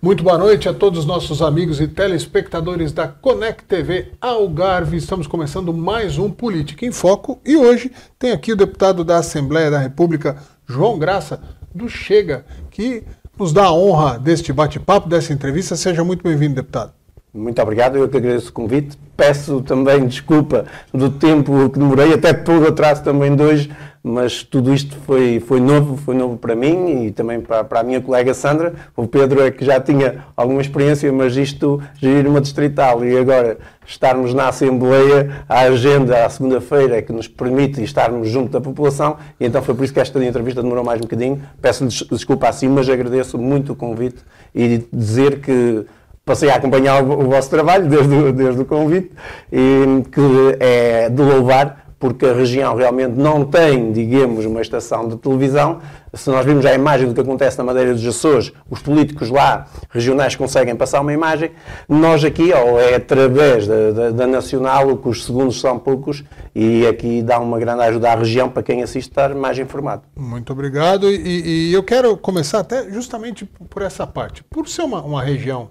Muito boa noite a todos os nossos amigos e telespectadores da Conect TV Algarve. Estamos começando mais um Política em Foco e hoje tem aqui o deputado da Assembleia da República, João Graça, do Chega, que nos dá a honra deste bate-papo, dessa entrevista. Seja muito bem-vindo, deputado. Muito obrigado, eu que agradeço o convite. Peço também desculpa do tempo que demorei, até pelo atraso também de hoje, mas tudo isto foi novo para mim e também para a minha colega Sandra. O Pedro é que já tinha alguma experiência, mas isto gerir uma distrital e agora estarmos na Assembleia, a agenda à segunda-feira é que nos permite estarmos junto da população e então foi por isso que esta entrevista demorou mais um bocadinho. Peço-lhes desculpa assim, mas agradeço muito o convite e dizer que passei a acompanhar o vosso trabalho desde o convite e que é de louvar, porque a região realmente não tem, digamos, uma estação de televisão. Se nós vimos a imagem do que acontece na Madeira dos Açores, os políticos lá, regionais, conseguem passar uma imagem. Nós aqui, ou é através da Nacional, o que os segundos são poucos, e aqui dá uma grande ajuda à região para quem assiste estar mais informado. Muito obrigado. E eu quero começar até justamente por essa parte. Por ser uma região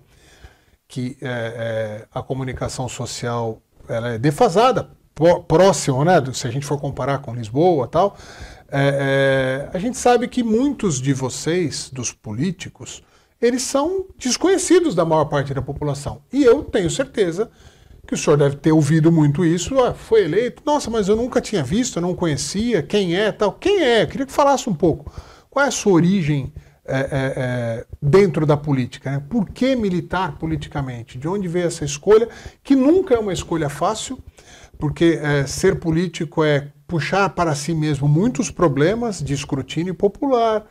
que a comunicação social ela é defasada, próximo, né? Se a gente for comparar com Lisboa e tal, a gente sabe que muitos de vocês, dos políticos, eles são desconhecidos da maior parte da população. E eu tenho certeza que o senhor deve ter ouvido muito isso. Foi eleito, nossa, mas eu nunca tinha visto, eu não conhecia, quem é, tal. Quem é? Eu queria que falasse um pouco. Qual é a sua origem dentro da política, né? Por que militar politicamente? De onde veio essa escolha, que nunca é uma escolha fácil, porque ser político é puxar para si mesmo muitos problemas de escrutínio popular,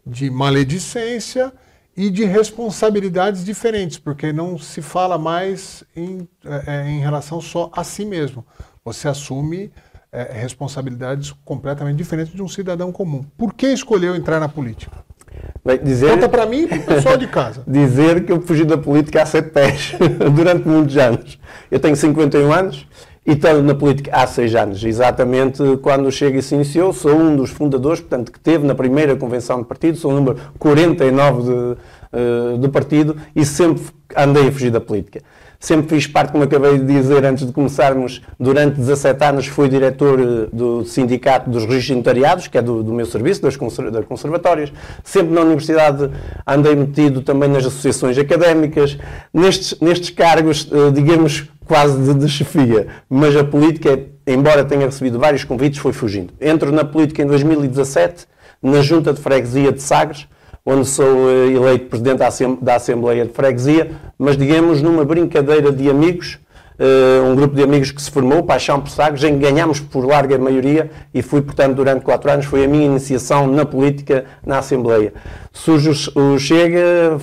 de maledicência e de responsabilidades diferentes, porque não se fala mais em relação só a si mesmo. Você assume responsabilidades completamente diferentes de um cidadão comum. Por que escolheu entrar na política? Conta para mim e para o pessoal de casa. Dizer que eu fugi da política a 7 pés durante muitos anos. Eu tenho 51 anos e estou na política há 6 anos. Exatamente quando o Chega se iniciou, sou um dos fundadores, portanto, que teve na primeira convenção de partido, sou o número 49 do partido e sempre andei a fugir da política. Sempre fiz parte, como acabei de dizer antes de começarmos, durante 17 anos fui diretor do sindicato dos registros notariados, que é do meu serviço, das conservatórias. Sempre na universidade andei metido também nas associações académicas, nestes cargos, digamos, quase de chefia. Mas a política, embora tenha recebido vários convites, foi fugindo. Entro na política em 2017, na Junta de Freguesia de Sagres, onde sou eleito presidente da Assembleia de Freguesia, mas digamos numa brincadeira de amigos, um grupo de amigos que se formou, Paixão por Sagres, em que ganhámos por larga maioria e fui, portanto, durante 4 anos, foi a minha iniciação na política na Assembleia. Surge o Chega,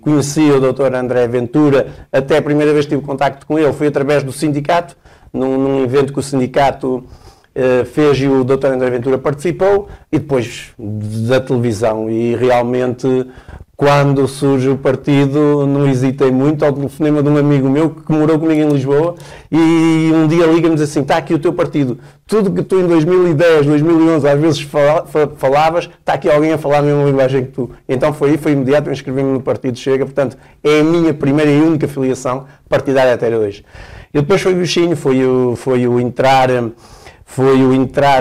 conheci o Dr. André Ventura, até a primeira vez que tive contacto com ele foi através do sindicato, num evento que o sindicato fez e o Dr. André Ventura participou, e depois da televisão. E realmente, quando surge o partido, não hesitei muito, ao telefonema de um amigo meu que morou comigo em Lisboa, e um dia liga-me e diz assim: está aqui o teu partido, tudo que tu em 2010, 2011 às vezes falavas, está aqui alguém a falar a mesma linguagem que tu. Então foi imediato, eu inscrevi-me no Partido Chega, portanto é a minha primeira e única filiação partidária até hoje. E depois foi o bichinho, foi o entrar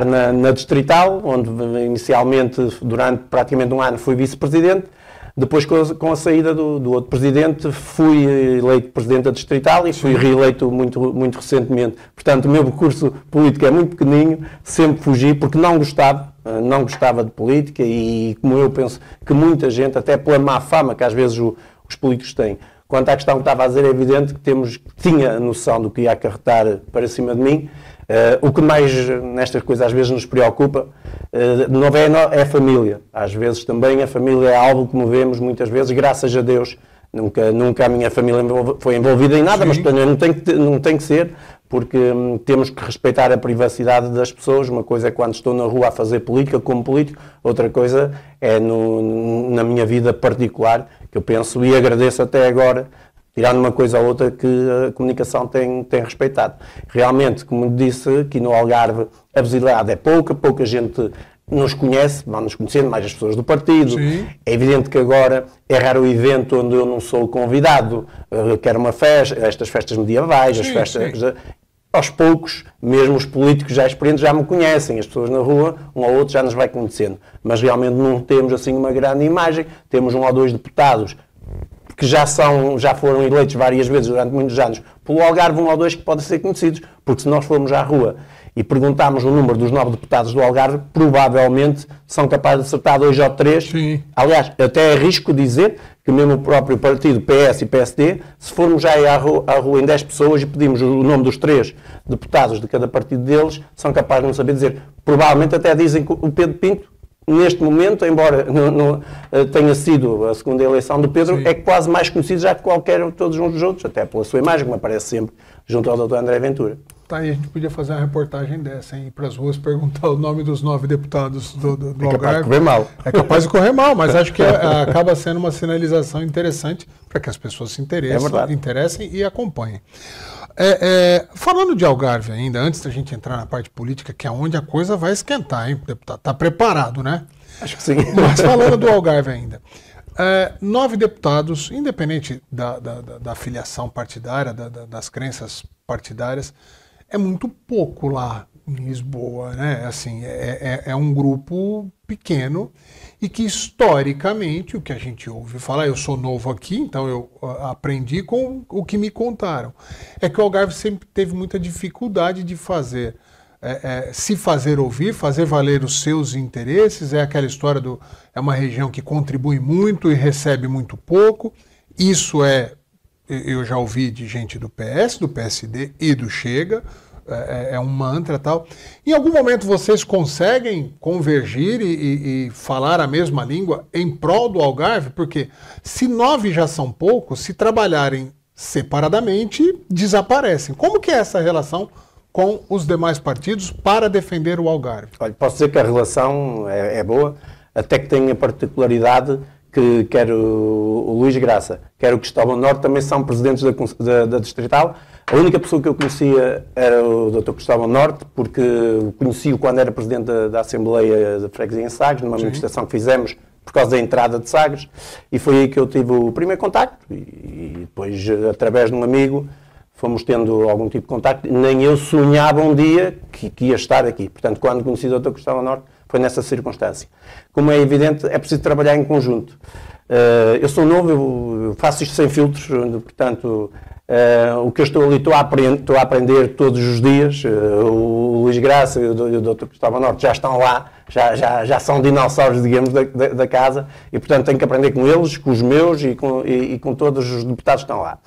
na Distrital, onde inicialmente, durante praticamente um ano, fui vice-presidente. Depois, com a saída do outro presidente, fui eleito presidente da Distrital e fui reeleito muito recentemente. Portanto, o meu percurso político é muito pequeninho, sempre fugi, porque não gostava de política e, como eu penso que muita gente, até pela má fama que às vezes os políticos têm. Quanto à questão que estava a dizer, é evidente que tinha a noção do que ia acarretar para cima de mim. O que mais nestas coisas às vezes nos preocupa é a família. Às vezes também a família é algo que movemos muitas vezes, graças a Deus. Nunca a minha família foi envolvida em nada, sim, mas não tem que ser, porque temos que respeitar a privacidade das pessoas. Uma coisa é quando estou na rua a fazer política como político, outra coisa é na minha vida particular, que eu penso e agradeço até agora, tirando uma coisa ou outra, que a comunicação tem respeitado. Realmente, como disse, aqui no Algarve a visibilidade é pouca gente nos conhece, vão nos conhecendo mais as pessoas do partido. Sim. É evidente que agora é raro o evento onde eu não sou convidado, quero uma festa, estas festas medievais, as festas... Sim. Aos poucos, mesmo os políticos já experientes já me conhecem, as pessoas na rua, um ou outro já nos vai conhecendo. Mas realmente não temos assim uma grande imagem, temos 1 ou 2 deputados que já foram eleitos várias vezes durante muitos anos pelo Algarve, 1 ou 2 que podem ser conhecidos, porque se nós formos à rua e perguntarmos o número dos 9 deputados do Algarve, provavelmente são capazes de acertar 2 ou 3. Sim. Aliás, até arrisco dizer que mesmo o próprio partido PS e PSD, se formos já à rua em 10 pessoas e pedimos o nome dos 3 deputados de cada partido deles, são capazes de não saber dizer. Provavelmente até dizem que o Pedro Pinto, neste momento, embora não tenha sido a segunda eleição do Pedro, sim, é quase mais conhecido já que todos uns dos outros, até pela sua imagem, que me aparece sempre junto ao Dr. André Ventura. Tá, e a gente podia fazer uma reportagem dessa, hein? Ir para as ruas perguntar o nome dos 9 deputados do Algarve. É capaz de correr mal. É capaz de correr mal, mas acho que acaba sendo uma sinalização interessante para que as pessoas se interessem e acompanhem. Falando de Algarve ainda, antes da gente entrar na parte política, que é onde a coisa vai esquentar, hein, deputado? Tá preparado, né? Acho que sim. Mas falando do Algarve ainda. 9 deputados, independente da filiação partidária, das crenças partidárias, é muito pouco lá em Lisboa, né? Assim, é um grupo pequeno e que historicamente, o que a gente ouve falar, eu sou novo aqui, então eu aprendi com o que me contaram, é que o Algarve sempre teve muita dificuldade de se fazer ouvir, fazer valer os seus interesses, é aquela história é uma região que contribui muito e recebe muito pouco, isso eu já ouvi de gente do PS, do PSD e do Chega, é um mantra e tal. Em algum momento vocês conseguem convergir e falar a mesma língua em prol do Algarve? Porque se 9 já são poucos, se trabalharem separadamente, desaparecem. Como que é essa relação com os demais partidos para defender o Algarve? Olha, posso dizer que a relação é boa, até que tem a particularidade que quer o Luís Graça, quer o Cristóvão Norte, também são presidentes da Distrital. A única pessoa que eu conhecia era o Dr. Cristóvão Norte, porque conheci-o quando era presidente da Assembleia de Freguesia em Sagres, numa manifestação que fizemos por causa da entrada de Sagres, e foi aí que eu tive o primeiro contacto, e depois, através de um amigo, fomos tendo algum tipo de contacto. Nem eu sonhava um dia que ia estar aqui. Portanto, quando conheci o Dr. Cristóvão Norte, foi nessa circunstância. Como é evidente, é preciso trabalhar em conjunto. Eu sou novo, eu faço isto sem filtros, portanto, o que eu estou ali, estou a aprender todos os dias. O Luís Graça e o Dr. Cristóvão Norte já estão lá, já são dinossauros, digamos, da casa, e portanto tenho que aprender com eles, com os meus e com todos os deputados que estão lá.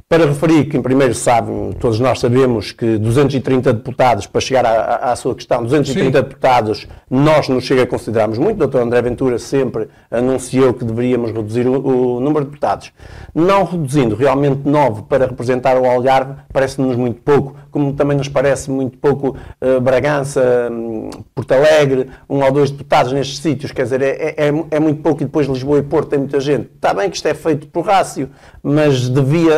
Para referir que, em primeiro, todos nós sabemos que 230 deputados, para chegar à sua questão, 230 deputados, nós no Chega consideramos muito. O Dr. André Ventura sempre anunciou que deveríamos reduzir o número de deputados. Não reduzindo realmente 9 para representar o Algarve, parece-nos muito pouco, como também nos parece muito pouco Bragança, Porto Alegre, 1 ou 2 deputados nestes sítios, quer dizer, é muito pouco, e depois Lisboa e Porto tem muita gente. Está bem que isto é feito por rácio, mas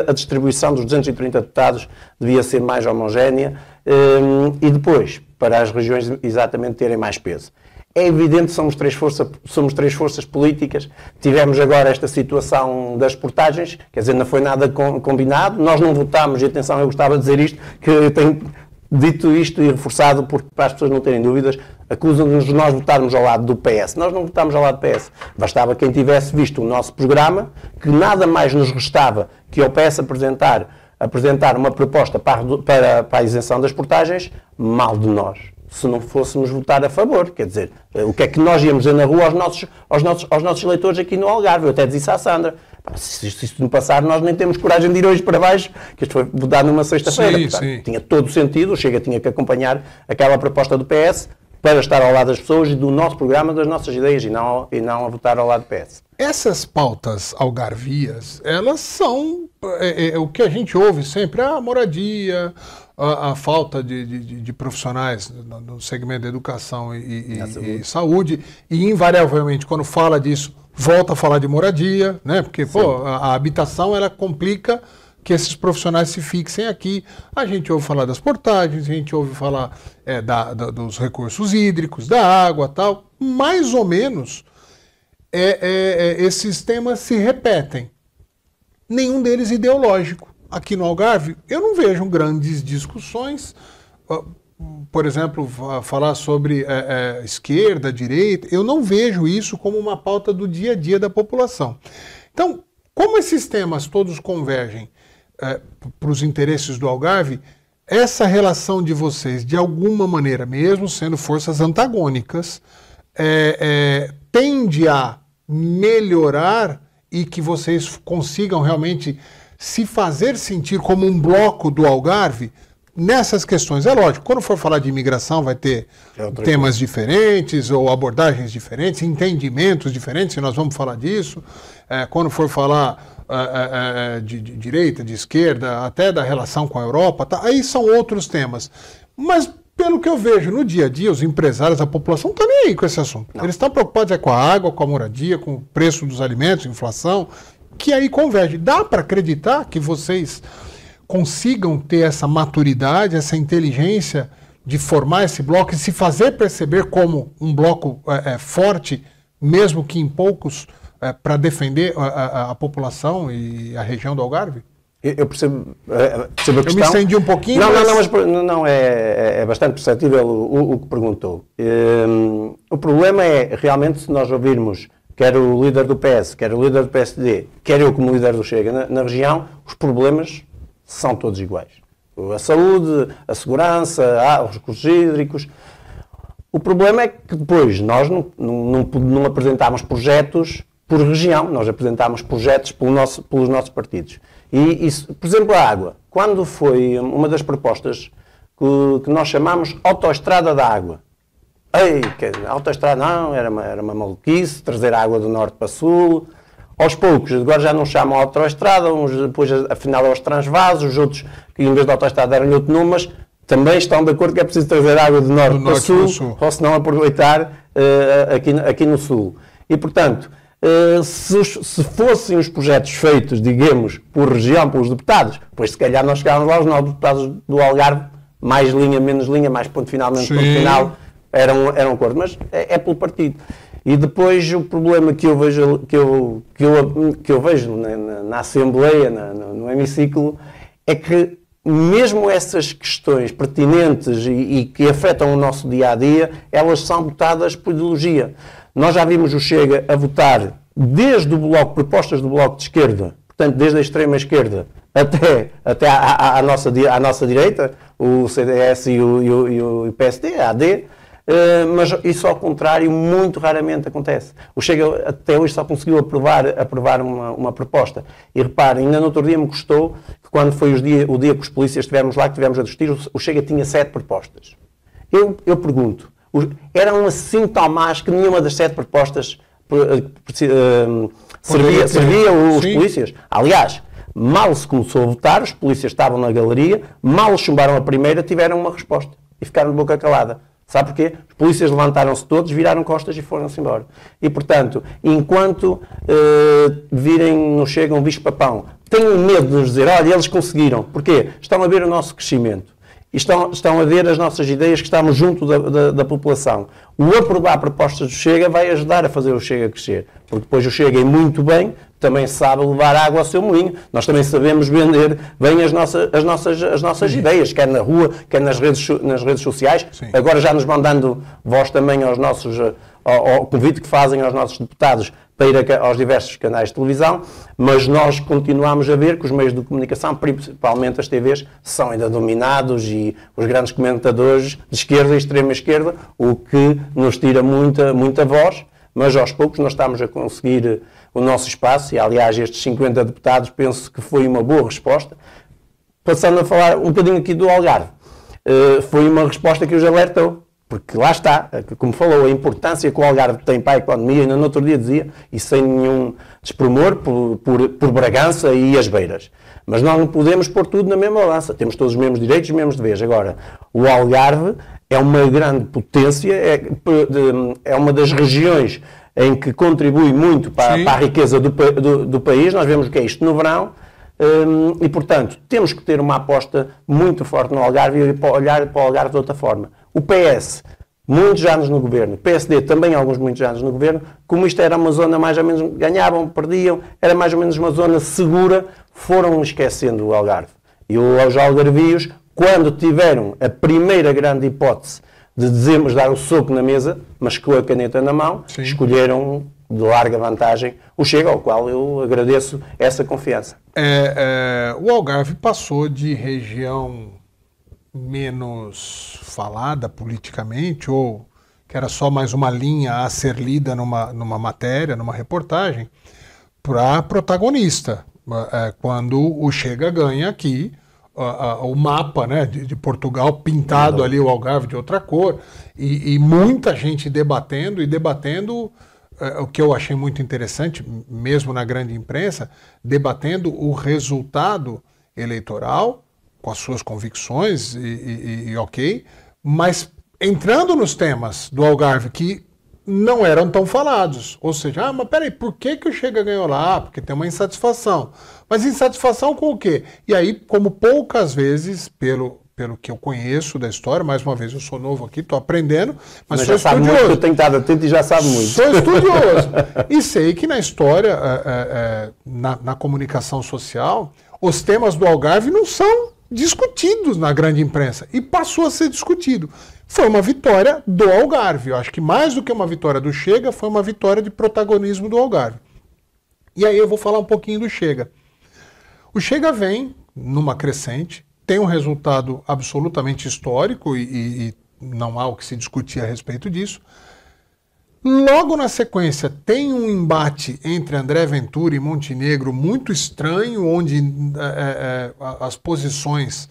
a distribuição dos 230 deputados devia ser mais homogénea, e depois, para as regiões exatamente terem mais peso. É evidente que somos três forças políticas. Tivemos agora esta situação das portagens, quer dizer, não foi nada combinado. Nós não votámos, e atenção, eu gostava de dizer isto, que eu tenho dito isto e reforçado, porque para as pessoas não terem dúvidas, acusam-nos de nós votarmos ao lado do PS. Nós não votámos ao lado do PS. Bastava quem tivesse visto o nosso programa, que nada mais nos restava que ao PS apresentar uma proposta para a isenção das portagens, mal de nós, se não fôssemos votar a favor. Quer dizer, o que é que nós íamos dizer na rua aos nossos eleitores aqui no Algarve? Eu até disse à Sandra, se isto não passar, nós nem temos coragem de ir hoje para baixo, que isto foi votado numa sexta-feira. Tinha todo o sentido, o Chega tinha que acompanhar aquela proposta do PS para estar ao lado das pessoas e do nosso programa, das nossas ideias, e não a votar ao lado do PS. Essas pautas algarvias, elas são o que a gente ouve sempre, a moradia, a falta de profissionais no segmento da educação e saúde, e invariavelmente, quando fala disso, volta a falar de moradia, né? Porque a habitação, ela complica que esses profissionais se fixem aqui. A gente ouve falar das portagens, a gente ouve falar dos recursos hídricos, da água e tal. Mais ou menos, esses temas se repetem. Nenhum deles ideológico. Aqui no Algarve, eu não vejo grandes discussões. Por exemplo, falar sobre esquerda, direita, eu não vejo isso como uma pauta do dia a dia da população. Então, como esses temas todos convergem para os interesses do Algarve, essa relação de vocês, de alguma maneira, mesmo sendo forças antagônicas, tende a melhorar e que vocês consigam realmente se fazer sentir como um bloco do Algarve nessas questões. É lógico, quando for falar de imigração vai ter temas diferentes ou abordagens diferentes, entendimentos diferentes, se nós vamos falar disso. Quando for falar de direita, de esquerda, até da relação com a Europa, tá? Aí são outros temas. Mas, pelo que eu vejo no dia a dia, os empresários, a população não estão nem aí com esse assunto. Não. Eles estão preocupados com a água, com a moradia, com o preço dos alimentos, inflação, que aí converge. Dá para acreditar que vocês consigam ter essa maturidade, essa inteligência de formar esse bloco e se fazer perceber como um bloco forte, mesmo que em poucos, para defender a população e a região do Algarve? Eu percebo a questão. Eu me estendi um pouquinho. Não, é bastante perceptível o que perguntou. O problema é, realmente, se nós ouvirmos quer o líder do PS, quer o líder do PSD, quer eu como líder do Chega na região, os problemas são todos iguais. A saúde, a segurança, os recursos hídricos. O problema é que depois nós não apresentámos projetos por região, nós apresentámos projetos pelos nossos partidos. E isso, por exemplo, a água. Quando foi uma das propostas que nós chamámos Autoestrada da Água. A autoestrada não, era uma maluquice, trazer a água do norte para sul. Aos poucos, agora já não chamam autoestrada, uns depois afinal é os transvasos, os outros que em vez de autoestrada deram-lhe outro nome, mas também estão de acordo que é preciso trazer água do norte para sul, ou se não aproveitar aqui no sul. E portanto, se fossem os projetos feitos, digamos, por região, pelos deputados, pois se calhar nós chegávamos lá, os novos deputados do Algarve, mais linha, menos linha, mais ponto final, menos ponto final, eram acordo, mas é pelo partido. E depois o problema que eu vejo, que eu vejo na Assembleia, no hemiciclo, é que mesmo essas questões pertinentes e que afetam o nosso dia-a-dia, elas são votadas por ideologia. Nós já vimos o Chega a votar desde o bloco, propostas do Bloco de Esquerda, portanto desde a extrema-esquerda até à nossa direita, o CDS e o PSD, a AD, mas isso ao contrário muito raramente acontece. O Chega até hoje só conseguiu aprovar uma proposta. E reparem, ainda no outro dia me custou que quando foi o dia que os polícias estivemos lá, que tivemos a discutir, o Chega tinha 7 propostas. Eu pergunto, eram assim tão más que nenhuma das 7 propostas servia os polícias? Aliás, mal se começou a votar, os polícias estavam na galeria, mal chumbaram a primeira, tiveram uma resposta e ficaram de boca calada. Sabe porquê? Os polícias levantaram-se todos, viraram costas e foram-se embora. E, portanto, enquanto virem, nos chegam um bicho-papão, tenham medo de nos dizer, olha, eles conseguiram. Porquê? Estão a ver o nosso crescimento. E estão a ver as nossas ideias que estamos junto da população. O aprovar propostas do Chega vai ajudar a fazer o Chega crescer. Porque depois o Chega, muito bem, também sabe levar água ao seu moinho. Nós também sabemos vender bem as nossas ideias, quer na rua, quer nas redes sociais. Sim. Agora já nos mandando voz também ao convite que fazem aos nossos deputados para ir aos diversos canais de televisão, mas nós continuamos a ver que os meios de comunicação, principalmente as TVs, são ainda dominados e os grandes comentadores de esquerda e extrema-esquerda, o que nos tira muita voz, mas aos poucos nós estamos a conseguir o nosso espaço e, aliás, estes 50 deputados penso que foi uma boa resposta. Passando a falar um bocadinho aqui do Algarve, foi uma resposta que os alertou. Porque lá está, como falou, a importância que o Algarve tem para a economia, ainda no outro dia dizia, e sem nenhum desprimor por Bragança e as Beiras. Mas nós não podemos pôr tudo na mesma balança. Temos todos os mesmos direitos, os mesmos deveres. Agora, o Algarve é uma grande potência, é uma das regiões em que contribui muito para a riqueza do país. Nós vemos o que é isto no verão. E, portanto, temos que ter uma aposta muito forte no Algarve e olhar para o Algarve de outra forma. O PS, muitos anos no governo, o PSD também muitos anos no governo, como isto era uma zona mais ou menos, ganhavam, perdiam, era mais ou menos uma zona segura, foram esquecendo o Algarve. E os algarvios, quando tiveram a primeira grande hipótese de dizermos dar o soco na mesa, mas com a caneta na mão, sim, escolheram de larga vantagem o Chega, ao qual eu agradeço essa confiança. O Algarve passou de região menos falada politicamente, ou que era só mais uma linha a ser lida numa matéria, numa reportagem, para protagonista. Quando o Chega ganha aqui o mapa, né, de Portugal pintado ali, o Algarve de outra cor, e muita gente debatendo o que eu achei muito interessante, mesmo na grande imprensa, debatendo o resultado eleitoral com as suas convicções e ok, mas entrando nos temas do Algarve que não eram tão falados. Ou seja, mas peraí, por que o Chega ganhou lá? Porque tem uma insatisfação. Mas insatisfação com o quê? E aí, como poucas vezes, pelo que eu conheço da história, mais uma vez, eu sou novo aqui, estou aprendendo, mas sou já estudioso. Sabe muito, eu tenho estado atento e já sabe muito. Sou estudioso. E sei que na história, na comunicação social, os temas do Algarve não são discutidos na grande imprensa. E passou a ser discutido. Foi uma vitória do Algarve. Eu acho que mais do que uma vitória do Chega, foi uma vitória de protagonismo do Algarve. E aí eu vou falar um pouquinho do Chega. O Chega vem numa crescente, tem um resultado absolutamente histórico e não há o que se discutir a respeito disso. Logo na sequência tem um embate entre André Ventura e Montenegro muito estranho, onde as posições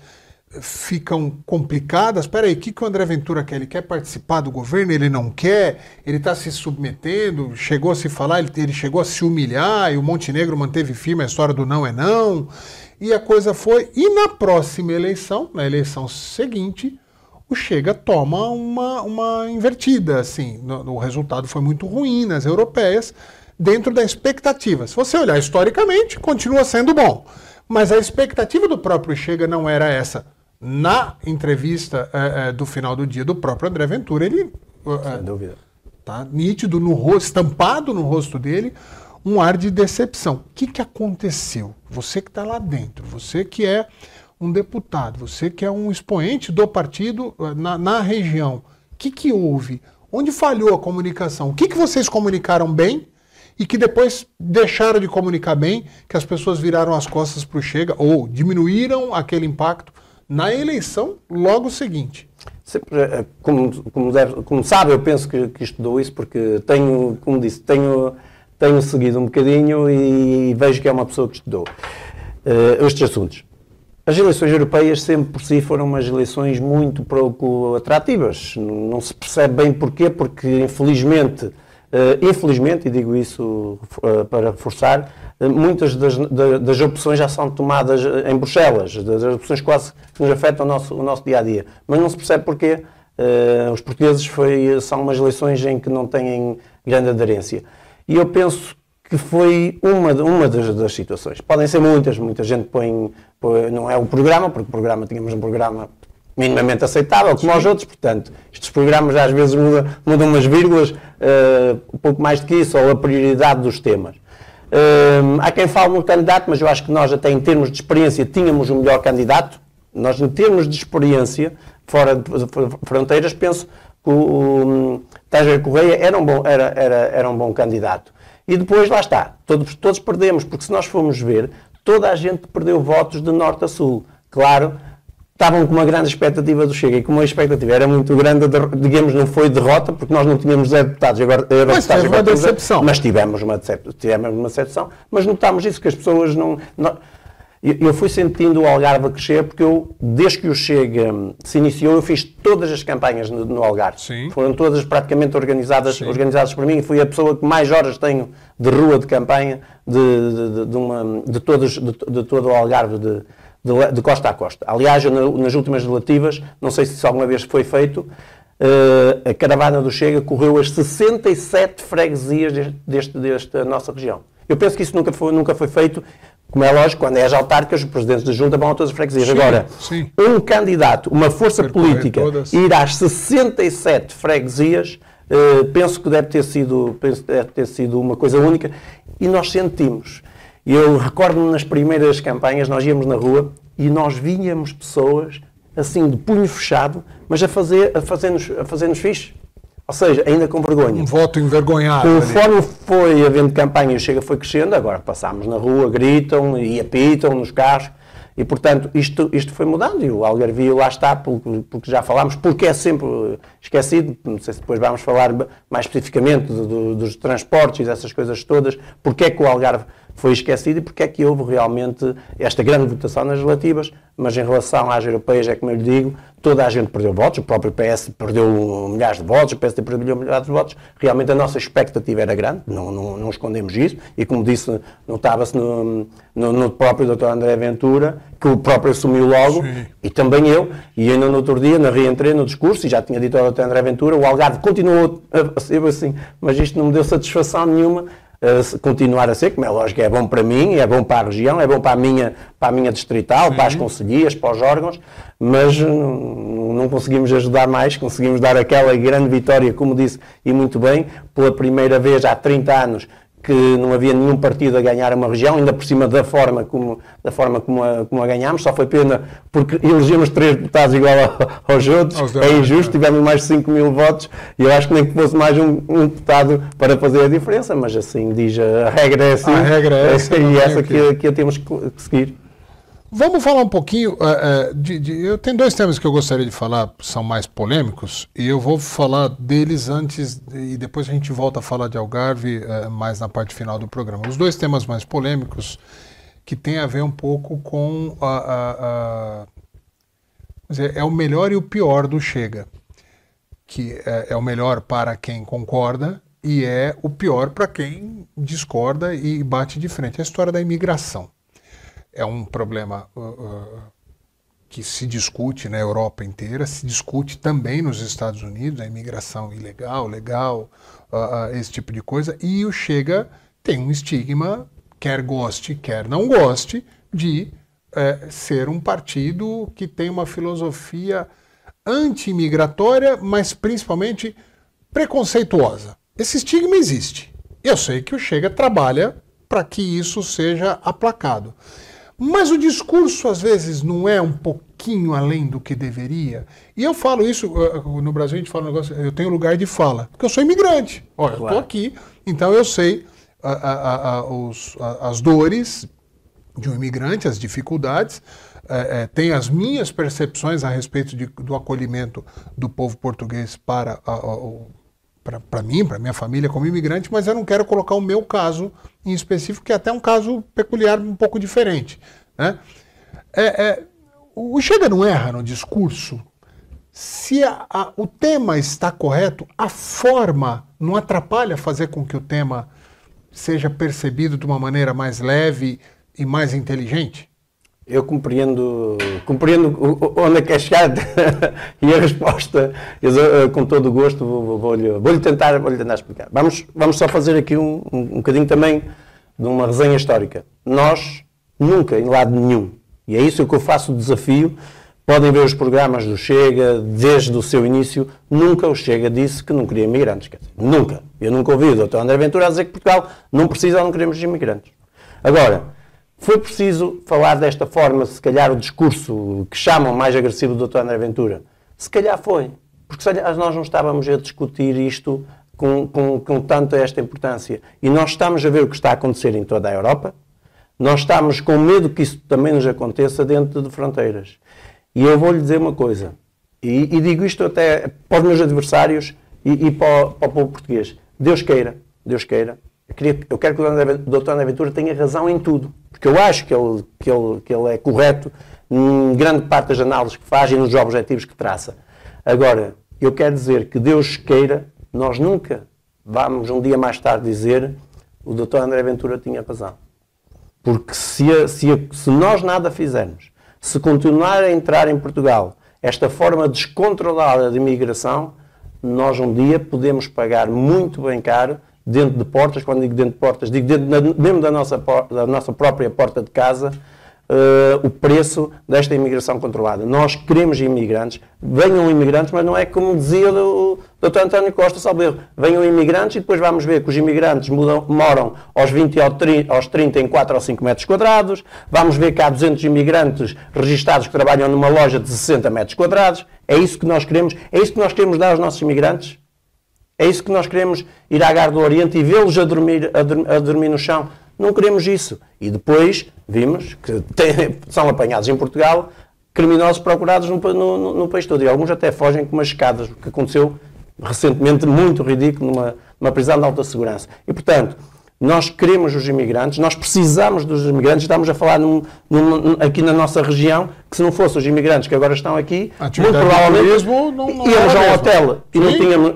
ficam complicadas. Espera aí, o que o André Ventura quer? Ele quer participar do governo? Ele não quer? Ele está se submetendo? Chegou a se falar, ele chegou a se humilhar, e o Montenegro manteve firme a história do não é não. E a coisa foi... E na próxima eleição, na eleição seguinte, o Chega toma uma invertida, assim. O resultado foi muito ruim nas europeias, dentro da expectativa. Se você olhar historicamente, continua sendo bom. Mas a expectativa do próprio Chega não era essa. Na entrevista do final do dia do próprio André Ventura, ele sem dúvida, tá nítido no rosto, estampado no rosto dele, um ar de decepção. O que aconteceu? Você que está lá dentro, você que é um deputado, você que é um expoente do partido na região, o que houve? Onde falhou a comunicação? O que vocês comunicaram bem e que depois deixaram de comunicar bem, que as pessoas viraram as costas para o Chega ou diminuíram aquele impacto na eleição logo seguinte? Sempre, como sabe, eu penso que estudou isso, porque tenho, como disse, tenho seguido um bocadinho e vejo que é uma pessoa que estudou estes assuntos. As eleições europeias sempre por si foram umas eleições muito pouco atrativas. Não se percebe bem porquê, porque infelizmente, e digo isso para reforçar, muitas das opções já são tomadas em Bruxelas, das opções quase que nos afetam o nosso dia-a-dia. Mas não se percebe porquê. Os portugueses são umas eleições em que não têm grande aderência. E eu penso que foi uma das situações. Podem ser muita gente põe, não é o programa, porque tínhamos um programa minimamente aceitável, como aos outros, portanto, estes programas às vezes mudam umas vírgulas, um pouco mais do que isso, ou a prioridade dos temas. Há quem fale no candidato, mas eu acho que nós até em termos de experiência tínhamos o melhor candidato. Nós em termos de experiência, fora de fronteiras, penso que o Tajer Correia era um bom candidato. E depois, lá está, todos perdemos, porque se nós formos ver, toda a gente perdeu votos de norte a sul. Claro, estavam com uma grande expectativa do Chega, e como a expectativa era muito grande, digamos, não foi derrota, porque nós não tínhamos deputados, mas tivemos uma decepção. Mas tivemos uma decepção, mas notámos isso, que as pessoas não... Eu fui sentindo o Algarve a crescer, porque desde que o Chega se iniciou, eu fiz todas as campanhas no Algarve. Sim. Foram todas praticamente organizadas por mim, e fui a pessoa que mais horas tenho de rua de campanha de todo o Algarve, de costa a costa. Aliás, nas últimas legislativas, não sei se isso alguma vez foi feito, a caravana do Chega correu as 67 freguesias desta nossa região. Eu penso que isso nunca foi feito, Como é lógico, quando é as autárquicas, os presidentes da junta vão a todas as freguesias. Sim, agora, sim. Um candidato, uma força política, ir às 67 freguesias, penso que deve ter sido uma coisa única, e nós sentimos. Eu recordo-me nas primeiras campanhas, nós íamos na rua e nós víamos pessoas assim de punho fechado, mas a fazer-nos fixe. Ou seja, ainda com vergonha. Um voto envergonhado. Conforme foi havendo campanha e o Chega foi crescendo, agora passámos na rua, gritam e apitam nos carros. E, portanto, isto foi mudando. E o Algarvio lá está, porque já falámos, porque é sempre esquecido. Não sei se depois vamos falar mais especificamente dos transportes e dessas coisas todas. Porque é que o Algarve foi esquecido e porque é que houve realmente esta grande votação nas relativas. Mas em relação às europeias, é como eu lhe digo, toda a gente perdeu votos. O próprio PS perdeu milhares de votos, o PSD perdeu milhares de votos. Realmente a nossa expectativa era grande, não escondemos isso. E como disse, notava-se no próprio Dr. André Ventura, que o próprio assumiu logo, sim, e também eu, e ainda no outro dia, reentrei no discurso, e já tinha dito ao Dr. André Ventura, o Algarve continuou a ser assim, mas isto não me deu satisfação nenhuma, continuar a ser, como é lógico, é bom para mim, é bom para a região, é bom para a minha distrital, sim, para as concelhias, para os órgãos, mas não conseguimos ajudar mais, conseguimos dar aquela grande vitória, como disse, e muito bem, pela primeira vez há 30 anos, que não havia nenhum partido a ganhar uma região, ainda por cima da forma como a ganhámos, só foi pena porque elegemos 3 deputados igual aos outros, é injusto, tivemos mais de 5 mil votos, e eu acho que nem que fosse mais um deputado para fazer a diferença, mas assim diz, a regra é assim, e essa que temos que seguir. Vamos falar um pouquinho, eu tenho 2 temas que eu gostaria de falar, são mais polêmicos, e eu vou falar deles antes, e depois a gente volta a falar de Algarve, mais na parte final do programa. Os 2 temas mais polêmicos, que tem a ver um pouco com é o melhor e o pior do Chega, que é o melhor para quem concorda, e é o pior para quem discorda e bate de frente. É a história da imigração. É um problema que se discute na Europa inteira, se discute também nos Estados Unidos, a imigração ilegal, legal, esse tipo de coisa. E o Chega tem um estigma, quer goste, quer não goste, de ser um partido que tem uma filosofia anti-imigratória, mas principalmente preconceituosa. Esse estigma existe. Eu sei que o Chega trabalha para que isso seja aplacado. Mas o discurso, às vezes, não é um pouquinho além do que deveria. E eu falo isso, no Brasil a gente fala um negócio, eu tenho lugar de fala, porque eu sou imigrante. Olha, eu estou aqui, então eu sei as dores de um imigrante, as dificuldades, tenho as minhas percepções a respeito do acolhimento do povo português para mim, para minha família como imigrante, mas eu não quero colocar o meu caso em específico, que é até um caso peculiar, um pouco diferente, né? O Chega não erra no discurso. Se o tema está correto, a forma não atrapalha fazer com que o tema seja percebido de uma maneira mais leve e mais inteligente? Eu compreendo onde é que é chegar e a resposta, com todo o gosto, vou-lhe tentar explicar. Vamos só fazer aqui um bocadinho também de uma resenha histórica. Nós, nunca, em lado nenhum, e é isso que eu faço o desafio, podem ver os programas do Chega, desde o seu início, nunca o Chega disse que não queria imigrantes. Nunca. Eu nunca ouvi o Dr. André Ventura a dizer que Portugal não precisa ou não queremos imigrantes. Agora, foi preciso falar desta forma, se calhar o discurso que chamam mais agressivo do Dr. André Ventura. Se calhar foi. Porque se calhar nós não estávamos a discutir isto com tanta esta importância. E nós estamos a ver o que está a acontecer em toda a Europa. Nós estamos com medo que isso também nos aconteça dentro de fronteiras. E eu vou-lhe dizer uma coisa. E digo isto até para os meus adversários e para o povo português. Deus queira. Eu quero que o Dr. André Ventura tenha razão em tudo, porque eu acho que ele é correto em grande parte das análises que faz e nos objetivos que traça. Agora, eu quero dizer que Deus queira, nós nunca vamos um dia mais tarde dizer o Dr. André Ventura tinha razão. Porque se nós nada fizermos, se continuar a entrar em Portugal esta forma descontrolada de imigração, nós um dia podemos pagar muito bem caro dentro de portas, quando digo dentro de portas, digo dentro mesmo da nossa própria porta de casa, o preço desta imigração controlada. Nós queremos imigrantes, venham imigrantes, mas não é como dizia o Dr. António Costa Salveiro, venham imigrantes e depois vamos ver que os imigrantes moram aos 20 e aos 30 em 4 ou 5 metros quadrados, vamos ver que há 200 imigrantes registados que trabalham numa loja de 60 metros quadrados. É isso que nós queremos? É isso que nós queremos dar aos nossos imigrantes? É isso que nós queremos ir à Gar do Oriente e vê-los a dormir no chão? Não queremos isso. E depois vimos que são apanhados em Portugal criminosos procurados no país todo. E alguns até fogem com umas escadas, o que aconteceu recentemente, muito ridículo, numa prisão de alta segurança. E, portanto, nós queremos os imigrantes, nós precisamos dos imigrantes. Estamos a falar aqui na nossa região, que se não fossem os imigrantes que agora estão aqui, muito provavelmente íamos a um hotel e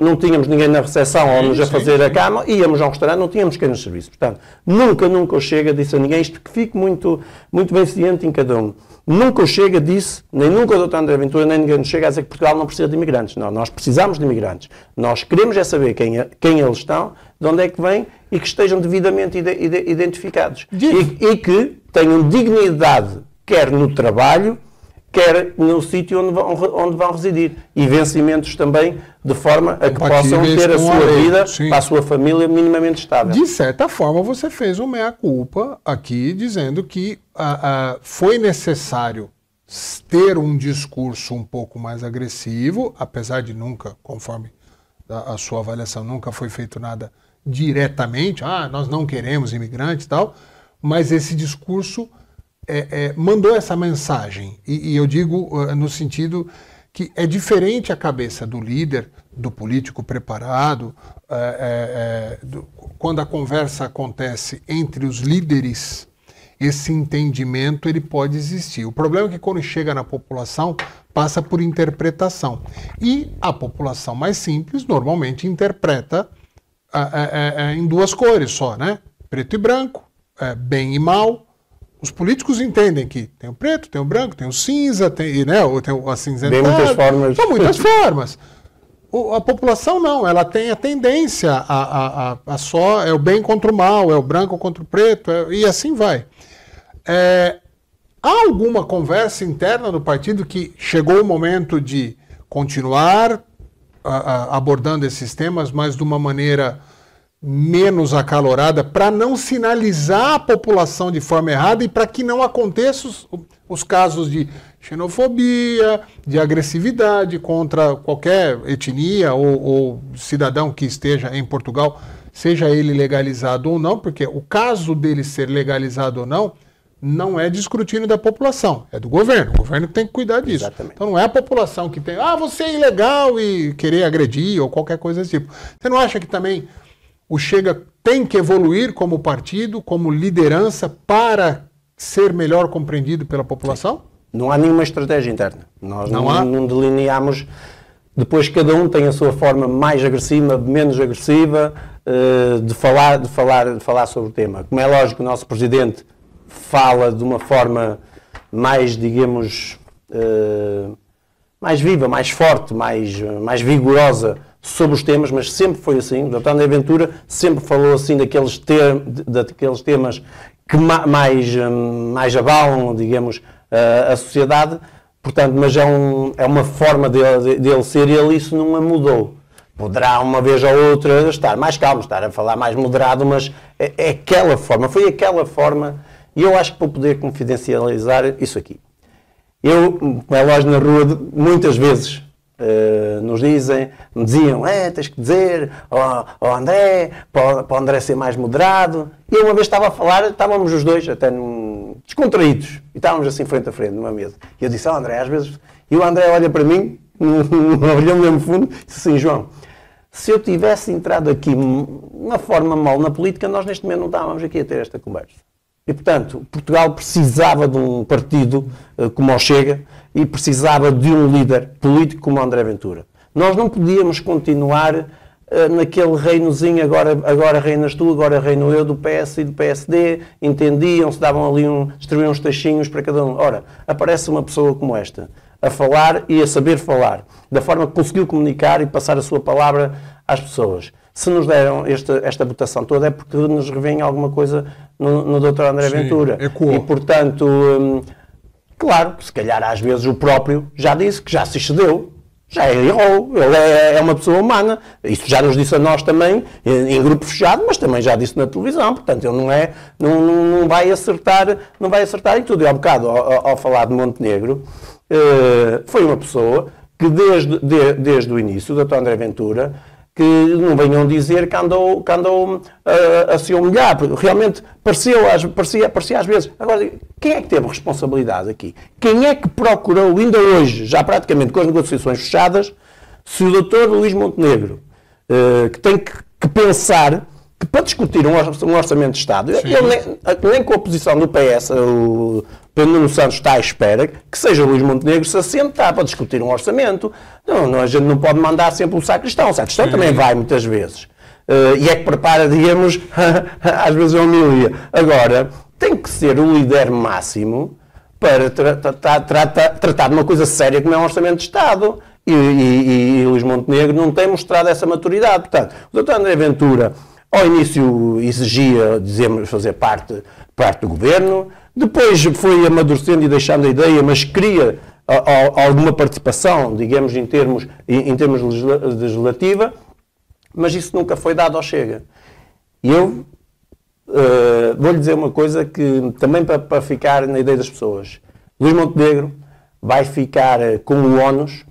não tínhamos ninguém na recepção ou nos a fazer a cama, íamos a um restaurante, não tínhamos quem nos serviço. Portanto, nunca o Chega disse a ninguém, isto que fique muito, muito bem ciente em cada um. Nunca o Chega disse, nem nunca o Dr. André Ventura, nem ninguém nos chega a dizer que Portugal não precisa de imigrantes. Não, nós precisamos de imigrantes. Nós queremos é saber quem eles estão, de onde é que vêm e que estejam devidamente identificados. E que tenham dignidade, quer no trabalho, quer no sítio onde vão residir. E vencimentos também, de forma a que possam ter a sua vida, a sua família minimamente estável. De certa forma, você fez um meia-culpa aqui, dizendo que foi necessário ter um discurso um pouco mais agressivo, apesar de nunca, conforme a sua avaliação, nunca foi feito nada diretamente, nós não queremos imigrantes e tal, mas esse discurso mandou essa mensagem. E eu digo no sentido que é diferente a cabeça do líder, do político preparado, quando a conversa acontece entre os líderes, esse entendimento ele pode existir. O problema é que quando chega na população, passa por interpretação. E a população mais simples normalmente interpreta em duas cores só, né? Preto e branco, bem e mal. Os políticos entendem que tem o preto, tem o branco, tem o cinza, tem o acinzentado. Tem muitas formas. São muitas formas. A população não, ela tem a tendência a só, é o bem contra o mal, é o branco contra o preto, e assim vai. Há alguma conversa interna do partido que chegou o momento de continuar abordando esses temas, mas de uma maneira menos acalorada, para não sinalizar a população de forma errada e para que não aconteçam os casos de xenofobia, de agressividade contra qualquer etnia ou cidadão que esteja em Portugal, seja ele legalizado ou não, porque o caso dele ser legalizado ou não é de escrutínio da população, é do governo. O governo tem que cuidar disso. Exatamente. Então não é a população que tem, você é ilegal e querer agredir ou qualquer coisa desse tipo. Você não acha que também o Chega tem que evoluir como partido, como liderança, para ser melhor compreendido pela população? Não há nenhuma estratégia interna. Nós não delineamos. Depois cada um tem a sua forma mais agressiva, menos agressiva, de falar sobre o tema. Como é lógico, o nosso Presidente fala de uma forma mais, digamos, mais viva, mais forte, mais vigorosa sobre os temas, mas sempre foi assim. O Dr. André Ventura sempre falou assim daqueles temas que mais abalam, digamos, a sociedade. Portanto, mas é uma forma dele ser e ele isso não a mudou. Poderá uma vez ou outra estar mais calmo, estar a falar mais moderado, mas é aquela forma, foi aquela forma. E eu acho que vou poder confidencializar isso aqui. Eu, como é lógico, na rua, muitas vezes me diziam, tens que dizer, André, para o André ser mais moderado. E eu uma vez estava a falar, estávamos os dois até descontraídos, e estávamos assim frente a frente, numa mesa. E eu disse, André, às vezes... E o André olha para mim, olhou-me mesmo fundo, e disse assim, João, se eu tivesse entrado aqui de uma forma mal na política, nós neste momento não estávamos aqui a ter esta conversa. E, portanto, Portugal precisava de um partido como o Chega e precisava de um líder político como o André Ventura. Nós não podíamos continuar naquele reinozinho, agora reinas tu, agora reino eu, do PS e do PSD, entendiam-se, davam ali distribuíam uns taxinhos para cada um. Ora, aparece uma pessoa como esta, a falar e a saber falar, da forma que conseguiu comunicar e passar a sua palavra às pessoas. Se nos deram esta votação toda é porque nos revém alguma coisa no Dr. André Ventura. Ecoou. E, portanto, claro, se calhar às vezes o próprio já disse que já se excedeu, já errou, ele é uma pessoa humana. Isso já nos disse a nós também, em grupo fechado, mas também já disse na televisão. Portanto, ele não vai acertar em tudo. E há bocado, ao falar de Montenegro, foi uma pessoa que desde o início, o Dr. André Ventura, que não venham dizer que andou a se humilhar, porque realmente parecia às vezes. Agora, quem é que teve responsabilidade aqui? Quem é que procurou, ainda hoje, já praticamente com as negociações fechadas, se o Dr. Luís Montenegro, que tem que pensar que para discutir um orçamento de Estado, ele nem com a posição do PS, o Pedro Nuno Santos está à espera que seja o Luís Montenegro se assentar para discutir um orçamento. A gente não pode mandar sempre o sacristão. O sacristão também vai muitas vezes. E é que prepara, digamos, às vezes a homilia. Agora, tem que ser o líder máximo para tratar de uma coisa séria como é um orçamento de Estado. E Luís Montenegro não tem mostrado essa maturidade. Portanto, o Dr. André Ventura, ao início, exigia, dizemos, fazer parte do governo. Depois foi amadurecendo e deixando a ideia, mas queria alguma participação, digamos, em termos legislativa, mas isso nunca foi dado ao Chega. E eu vou-lhe dizer uma coisa que também para ficar na ideia das pessoas. Luís Montenegro vai ficar com o ónus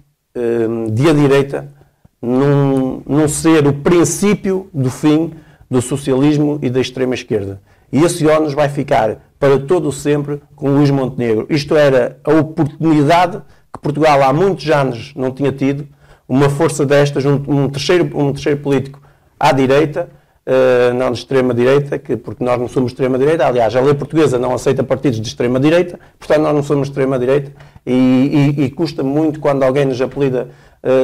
de a direita não ser o princípio do fim do socialismo e da extrema-esquerda. E esse ónus vai ficar para todo o sempre com Luís Montenegro. Isto era a oportunidade que Portugal há muitos anos não tinha tido, uma força destas, um terceiro político à direita, não de extrema-direita, porque nós não somos de extrema-direita. Aliás, a lei portuguesa não aceita partidos de extrema-direita, portanto nós não somos de extrema-direita e custa muito quando alguém nos apelida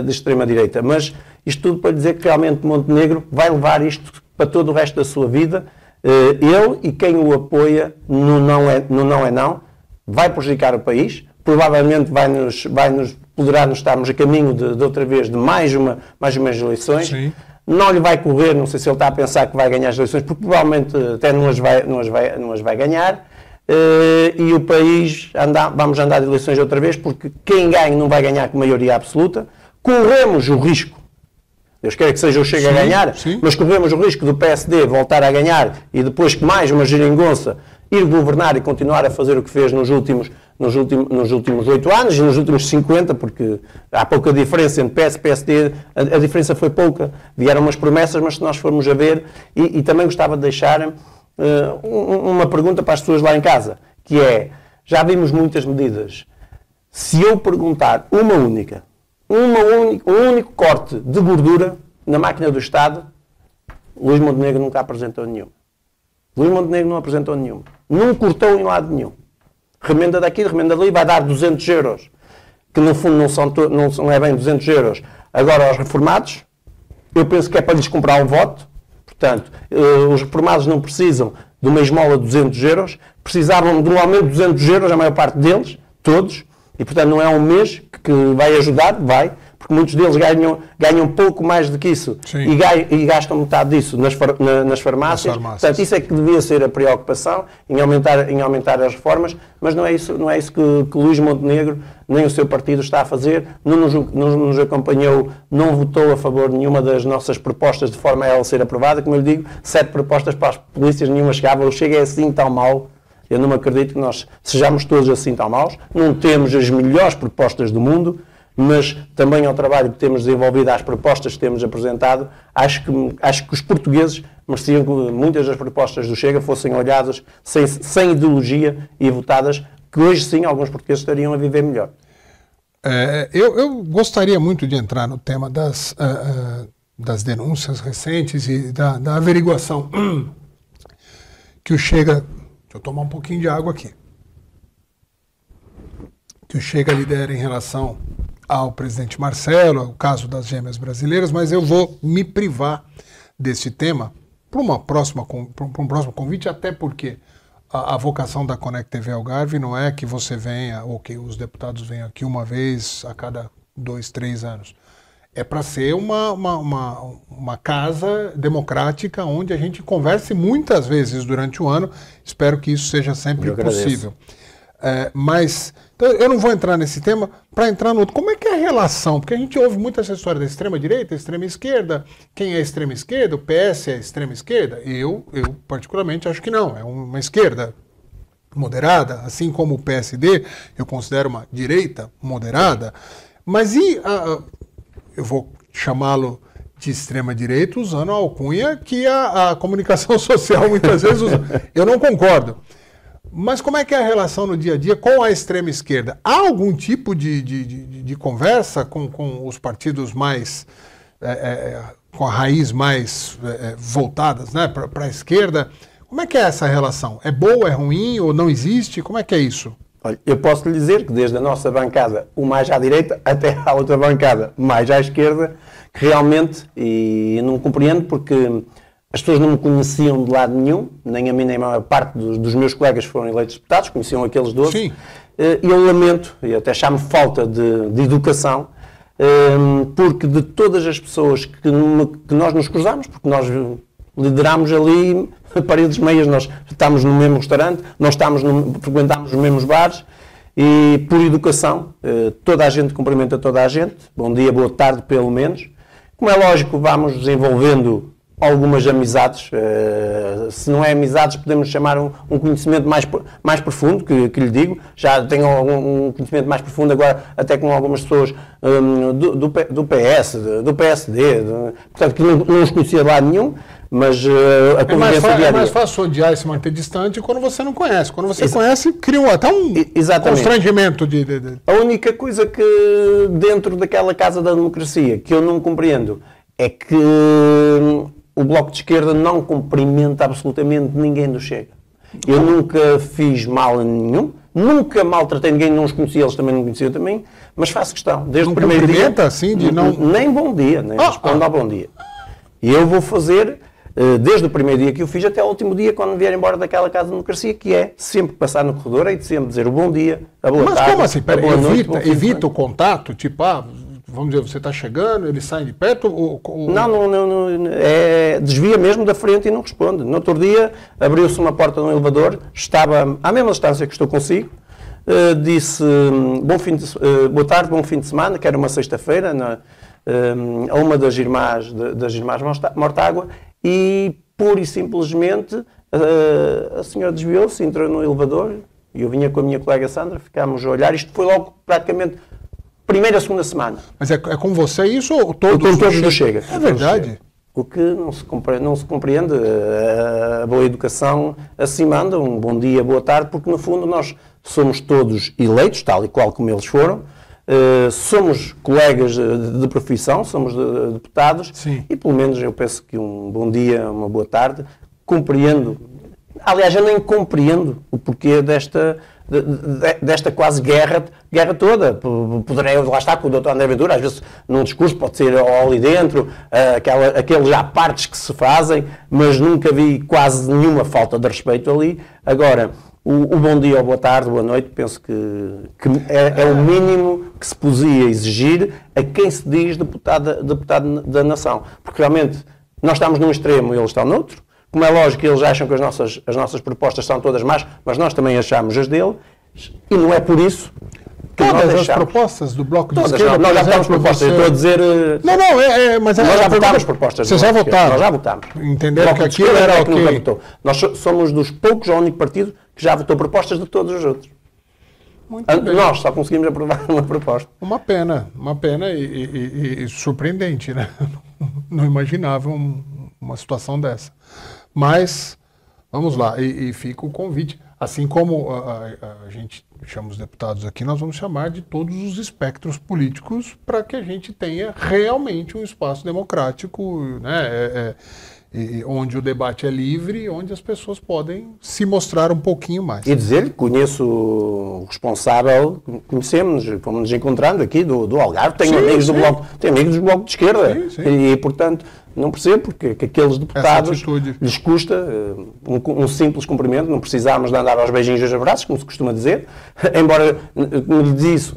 de extrema-direita. Mas isto tudo para dizer que realmente Montenegro vai levar isto para todo o resto da sua vida. Ele e quem o apoia no não é não, vai prejudicar o país, provavelmente poderá nos estarmos a caminho de outra vez de mais umas eleições. Sim. Não lhe vai correr, não sei se ele está a pensar que vai ganhar as eleições, porque provavelmente até não as vai ganhar, e o país vamos andar de eleições outra vez, porque quem ganha não vai ganhar com maioria absoluta. Corremos o risco, Deus queira que seja o Chega a ganhar, mas corremos o risco do PSD voltar a ganhar e depois que mais uma geringonça ir governar e continuar a fazer o que fez nos últimos 8 anos e nos últimos 50, porque há pouca diferença entre PS e PSD, a diferença foi pouca. Vieram umas promessas, mas se nós formos a ver, e também gostava de deixar uma pergunta para as pessoas lá em casa, que é, já vimos muitas medidas. Se eu perguntar um único corte de gordura na máquina do Estado, Luís Montenegro nunca apresentou nenhum. Luís Montenegro não apresentou nenhum. Não cortou em lado nenhum. Remenda daqui, remenda dali, vai dar 200 euros. Que no fundo não é bem 200 euros. Agora aos reformados, eu penso que é para lhes comprar um voto. Portanto, os reformados não precisam de uma esmola de 200 euros. Precisavam de um aumento de 200 euros, a maior parte deles, todos. E, portanto, não é um mês que vai ajudar, vai, porque muitos deles ganham pouco mais do que isso e gastam metade disso nas farmácias. Portanto, isso é que devia ser a preocupação, em aumentar as reformas, mas não é isso que Luís Montenegro nem o seu partido está a fazer, não nos acompanhou, não votou a favor de nenhuma das nossas propostas de forma a ela ser aprovada. Como eu lhe digo, 7 propostas para as polícias, nenhuma chegava. O Chega é assim tão mau. Eu não me acredito que nós sejamos todos assim tão maus. Não temos as melhores propostas do mundo, mas também ao trabalho que temos desenvolvido, às propostas que temos apresentado, acho que os portugueses mereciam que muitas das propostas do Chega fossem olhadas sem ideologia e votadas, que hoje sim alguns portugueses estariam a viver melhor. Eu gostaria muito de entrar no tema das denúncias recentes e da averiguação que o Chega... Deixa eu tomar um pouquinho de água aqui. Que o Chega lidera em relação ao presidente Marcelo, ao caso das gêmeas brasileiras, mas eu vou me privar desse tema para um próximo convite, até porque a vocação da Conect TV Algarve não é que você venha, ou que os deputados venham aqui uma vez a cada 2, 3 anos. é para ser uma casa democrática onde a gente converse muitas vezes durante o ano. Espero que isso seja sempre possível. Mas então, eu não vou entrar nesse tema para entrar no outro. Como é que é a relação? Porque a gente ouve muito essa história da extrema-direita, extrema-esquerda. Quem é extrema-esquerda? O PS é extrema-esquerda? Eu, particularmente, acho que não. É uma esquerda moderada, assim como o PSD, eu considero uma direita moderada. Mas eu vou chamá-lo de extrema-direita usando a alcunha que a comunicação social muitas vezes usa. Eu não concordo. Mas como é que é a relação no dia a dia com a extrema-esquerda? Há algum tipo de conversa com os partidos mais... com a raiz mais voltadas, né, para a esquerda? Como é que é essa relação? É boa, é ruim ou não existe? Como é que é isso? Olha, eu posso lhe dizer que desde a nossa bancada, o mais à direita, até à outra bancada, mais à esquerda, que realmente, e não compreendo porque as pessoas não me conheciam de lado nenhum, nem a mim nem a maior parte dos meus colegas foram eleitos deputados, conheciam aqueles 12. Sim. E eu lamento, e até chamo falta de educação, porque de todas as pessoas que nós nos cruzamos, porque nós liderámos ali paredes meias, nós estamos no mesmo restaurante, frequentámos os mesmos bares, e por educação, toda a gente cumprimenta toda a gente, bom dia, boa tarde pelo menos. Como é lógico, vamos desenvolvendo algumas amizades, se não é amizades podemos chamar um conhecimento mais profundo, que lhe digo, já tenho um conhecimento mais profundo agora até com algumas pessoas do PS, do PSD, portanto que não os conhecia de lado nenhum, mas a convivência diária... É mais fácil odiar e se manter distante quando você não conhece. Quando você conhece, cria até um constrangimento. A única coisa que dentro daquela casa da democracia que eu não compreendo é que o Bloco de Esquerda não cumprimenta absolutamente ninguém do Chega. Eu nunca fiz mal a nenhum, nunca maltratei ninguém, não os conhecia, eles também não conheciam também, mas faço questão. Desde não o primeiro dia, assim, de não... Nem bom dia, nem respondo ao bom dia. E eu vou fazer, desde o primeiro dia que eu fiz até o último dia, quando vier embora daquela casa de democracia, que é sempre passar no corredor e sempre dizer o bom dia, a boa tarde, como assim? a boa noite. Evita o contato? Tipo, vamos dizer, você está chegando, eles saem de perto? Não, desvia mesmo da frente e não responde. No outro dia, abriu-se uma porta no elevador, estava à mesma distância que estou consigo, disse boa tarde, bom fim de semana, que era uma sexta-feira, a uma das irmãs Mortágua, e pura e simplesmente a senhora desviou-se, entrou no elevador, e eu vinha com a minha colega Sandra, ficámos a olhar, isto foi logo praticamente... Primeira, segunda semana. Mas é com você isso ou todos do Chega? É verdade. O que não se compreende. A boa educação acima anda, um bom dia, boa tarde, porque no fundo nós somos todos eleitos, tal e qual como eles foram, somos colegas de profissão, somos deputados. Sim. E pelo menos eu penso que um bom dia, uma boa tarde, compreendo. Aliás, eu nem compreendo o porquê desta quase guerra toda. Poderei, lá está, com o Dr. André Ventura, às vezes num discurso pode ser ali dentro, aqueles já partes que se fazem, mas nunca vi quase nenhuma falta de respeito ali. Agora, o bom dia, ou boa tarde, boa noite, penso que é o mínimo que se podia exigir a quem se diz deputado da nação. Porque realmente nós estamos num extremo e eles estão no outro. Como é lógico que eles acham que as nossas propostas são todas más, mas nós também achamos as dele, e não é por isso que todas as propostas do Bloco de Esquerda... Nós já votamos propostas, estou a dizer... Mas nós já votámos propostas. Vocês já votaram? Nós já votámos. Entenderam que aquilo era ok. Nós somos dos poucos, o único partido que já votou propostas de todos os outros. Muito bem. Nós só conseguimos aprovar uma proposta. Uma pena e surpreendente, né? Não imaginava uma situação dessa. Mas, vamos lá, e fica o convite. Assim como a gente chama os deputados aqui, nós vamos chamar de todos os espectros políticos para que a gente tenha realmente um espaço democrático, né? onde o debate é livre, onde as pessoas podem se mostrar um pouquinho mais. E dizer que conheço o responsável, conhecemos, fomos nos encontrando aqui do Algarve, tenho amigos do Bloco de Esquerda, e portanto não percebo porque que aqueles deputados lhes custa um simples cumprimento, não precisamos de andar aos beijinhos e aos abraços, como se costuma dizer, embora, como lhe disse,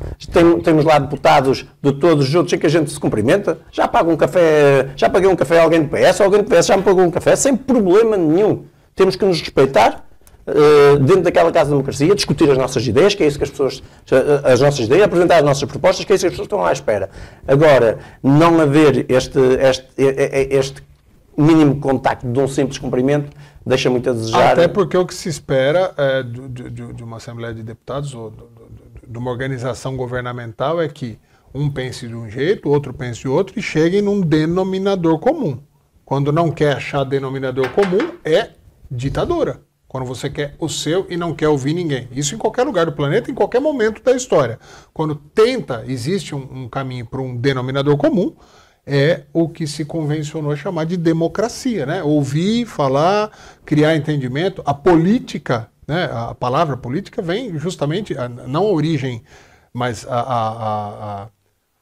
temos lá deputados de todos os outros em que a gente se cumprimenta, já pago um café, já paguei um café a alguém do PS, alguém do PS já me pagou um café, sem problema nenhum. Temos que nos respeitar dentro daquela casa de democracia, discutir as nossas ideias, que é isso que as pessoas, as nossas ideias, apresentar as nossas propostas, que é isso que as pessoas estão lá à espera. Agora, não haver este mínimo contacto de um simples cumprimento deixa muito a desejar. Até porque o que se espera de uma Assembleia de Deputados ou de uma organização governamental é que um pense de um jeito, o outro pense de outro e cheguem num denominador comum. Quando não quer achar denominador comum, é ditadura. Quando você quer o seu e não quer ouvir ninguém. Isso em qualquer lugar do planeta, em qualquer momento da história. Quando existe um caminho para um denominador comum, é o que se convencionou chamar de democracia, né? Ouvir, falar, criar entendimento. A política, né? A palavra política vem justamente, não a origem, mas a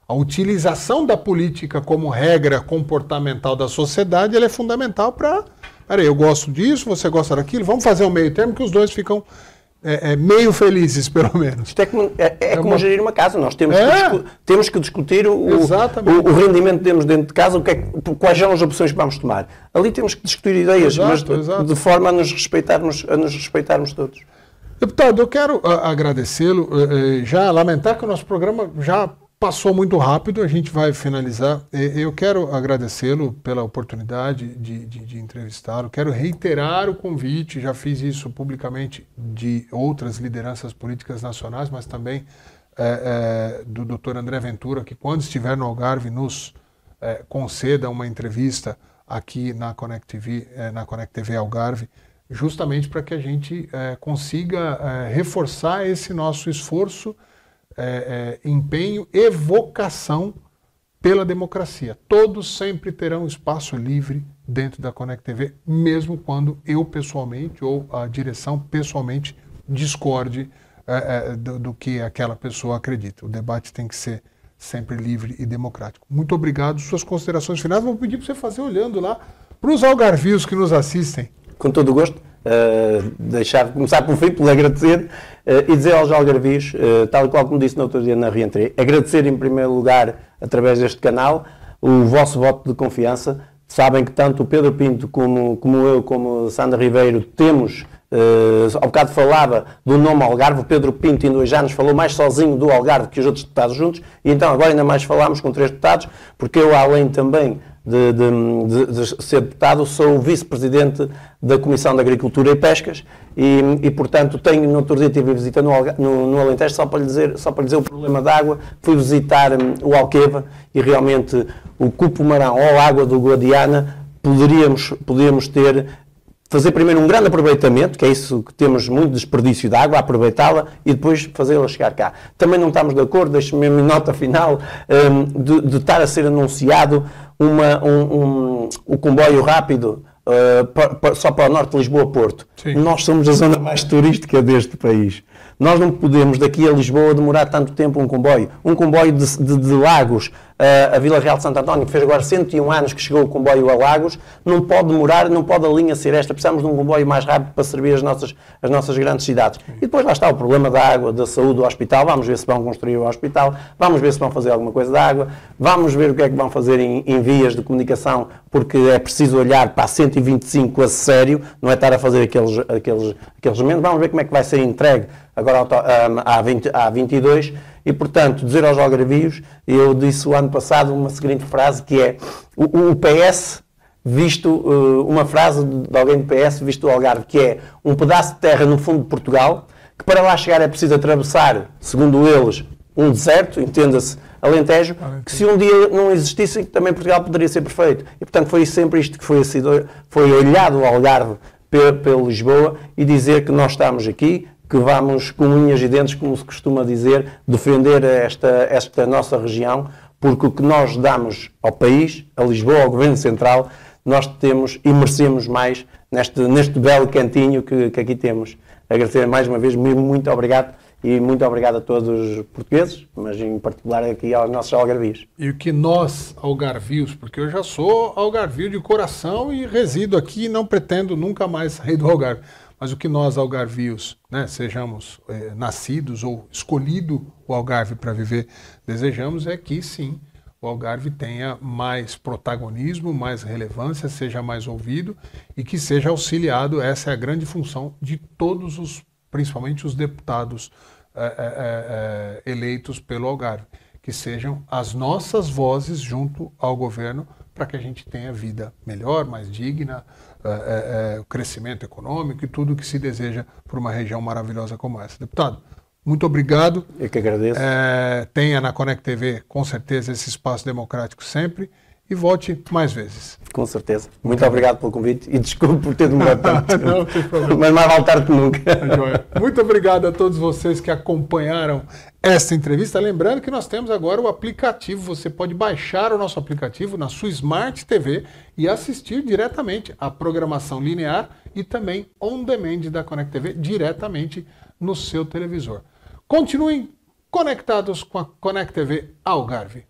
utilização da política como regra comportamental da sociedade, ela é fundamental para... Peraí, eu gosto disso, você gosta daquilo, vamos fazer um meio termo que os dois ficam meio felizes, pelo menos. Isto é como gerir uma casa. Nós temos que discutir o rendimento que temos dentro de casa, quais são as opções que vamos tomar. Ali temos que discutir ideias, de forma a nos respeitarmos todos. Deputado, eu quero agradecê-lo, já lamentar que o nosso programa já passou muito rápido, a gente vai finalizar. Eu quero agradecê-lo pela oportunidade de entrevistá-lo. Quero reiterar o convite, já fiz isso publicamente de outras lideranças políticas nacionais, mas também do Dr. André Ventura, que quando estiver no Algarve nos conceda uma entrevista aqui na Connect TV Algarve, justamente para que a gente consiga reforçar esse nosso esforço, empenho e vocação pela democracia. Todos sempre terão espaço livre dentro da Connect TV, mesmo quando eu pessoalmente ou a direção pessoalmente discorde do que aquela pessoa acredita. O debate tem que ser sempre livre e democrático. Muito obrigado. Suas considerações finais vou pedir para você fazer olhando lá para os algarvios que nos assistem. Com todo o gosto. Começar por fim, por agradecer e dizer aos algarvios, tal e qual como disse no outro dia na Reentrée, agradecer em primeiro lugar, através deste canal, o vosso voto de confiança. Sabem que tanto o Pedro Pinto como eu, como Sandra Ribeiro, temos, ao bocado falava do nome Algarve. O Pedro Pinto em 2 anos falou mais sozinho do Algarve que os outros deputados juntos, e então agora ainda mais falámos com 3 deputados, porque eu, além também de ser deputado, sou o vice-presidente da Comissão de Agricultura e Pescas e portanto, no outro dia estive a visitar no Alentejo, só para lhe dizer o problema da água. Fui visitar o Alqueva e realmente o Cupo-Marão ou a água do Guadiana poderíamos fazer primeiro um grande aproveitamento, que é isso que temos muito desperdício de água, aproveitá-la e depois fazê-la chegar cá. Também não estamos de acordo, deixe-me mesmo nota final, de estar a ser anunciado o comboio rápido só para o norte de Lisboa-Porto. Nós somos a zona mais turística deste país. Nós não podemos, daqui a Lisboa, demorar tanto tempo um comboio. Um comboio de Lagos a Vila Real de Santo António, que fez agora 101 anos que chegou o comboio a Lagos, não pode demorar, não pode a linha ser esta. Precisamos de um comboio mais rápido para servir as nossas grandes cidades. E depois lá está o problema da água, da saúde do hospital. Vamos ver se vão construir o hospital, vamos ver se vão fazer alguma coisa da água, vamos ver o que é que vão fazer em vias de comunicação, porque é preciso olhar para a 125 a sério, não é estar a fazer aqueles momentos. Vamos ver como é que vai ser entregue agora à 22, e portanto dizer aos algarvios, eu disse o ano passado uma seguinte frase, que é o PS visto, uma frase de alguém do PS visto do Algarve, que é um pedaço de terra no fundo de Portugal, que para lá chegar é preciso atravessar, segundo eles, um deserto, entenda-se, Alentejo, que se um dia não existisse, também Portugal poderia ser perfeito. E portanto foi sempre isto que foi olhado o Algarve pelo Lisboa, e dizer que nós estamos aqui, que vamos com unhas e dentes, como se costuma dizer, defender esta nossa região, porque o que nós damos ao país, a Lisboa, ao Governo Central, nós temos e merecemos mais neste belo cantinho que aqui temos. Agradecer mais uma vez, muito obrigado. E muito obrigado a todos os portugueses, mas em particular aqui aos nossos algarvios. E o que nós, algarvios, porque eu já sou algarvio de coração e resido aqui e não pretendo nunca mais sair do Algarve, mas o que nós, algarvios, né, sejamos nascidos ou escolhido o Algarve para viver, desejamos é que sim, o Algarve tenha mais protagonismo, mais relevância, seja mais ouvido e que seja auxiliado. Essa é a grande função de todos os, principalmente os deputados eleitos pelo Algarve, que sejam as nossas vozes junto ao governo para que a gente tenha vida melhor, mais digna, o crescimento econômico e tudo o que se deseja por uma região maravilhosa como essa. Deputado, muito obrigado. Eu que agradeço. Tenha na Conect TV, com certeza, esse espaço democrático sempre. E volte mais vezes. Com certeza. Muito obrigado pelo convite e desculpe por ter demorado tanto. Não tem problema. Mas mais vale tarde que nunca. Muito obrigado a todos vocês que acompanharam esta entrevista. Lembrando que nós temos agora o aplicativo. Você pode baixar o nosso aplicativo na sua Smart TV e assistir diretamente a programação linear e também on demand da Conect TV diretamente no seu televisor. Continuem conectados com a Conect TV Algarve.